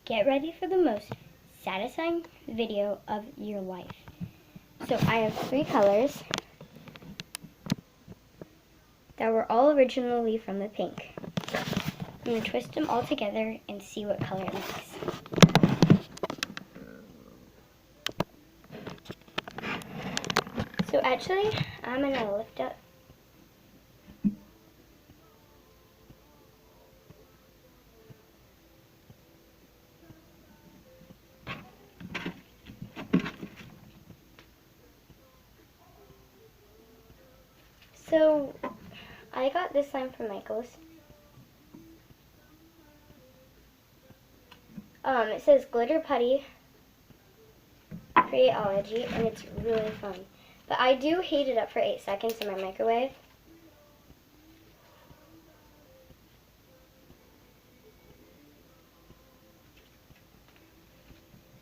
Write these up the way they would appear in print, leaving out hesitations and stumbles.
Get ready for the most satisfying video of your life. So I have 3 colors that were all originally from the pink. I'm going to twist them all together and see what color it makes. So actually, I'm going to lift up So, I got this slime from Michaels. It says Glitter Putty Createology, and it's really fun. But I do heat it up for 8 seconds in my microwave.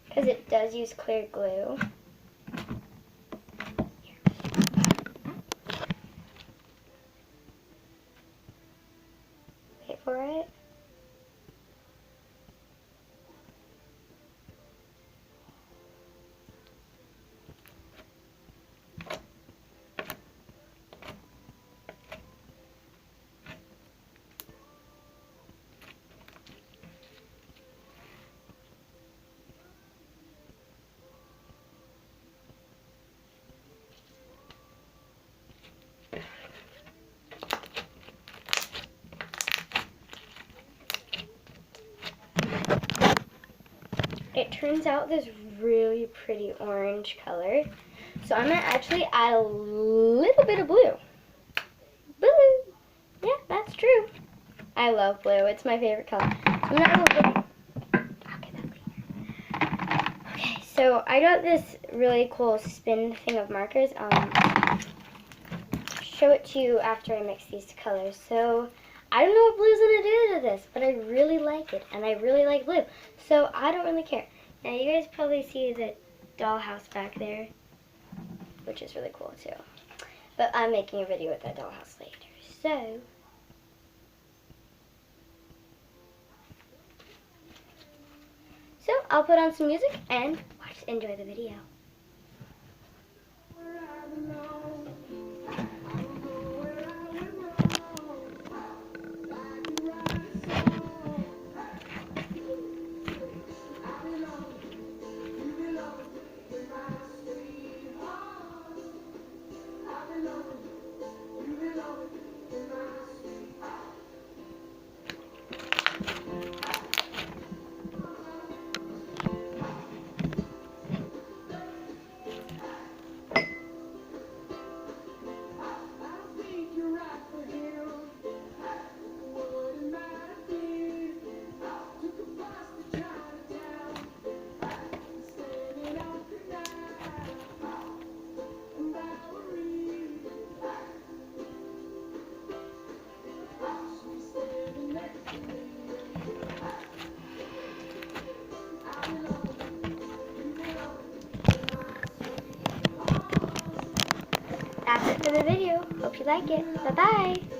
Because it does use clear glue. Wait for it. It turns out this really pretty orange color. So I'm going to actually add a little bit of blue. Blue! Yeah, that's true. I love blue. It's my favorite color. So I'm going to add a little bit. Okay, so I got this really cool spin thing of markers. Show it to you after I mix these colors. So I don't know what blue's going to do to this, but I really like it, and I really like blue. So I don't really care. Now you guys probably see the dollhouse back there, which is really cool too. But I'm making a video with that dollhouse later. So I'll put on some music and enjoy the video. That's it for the video. Hope you like it. Bye-bye.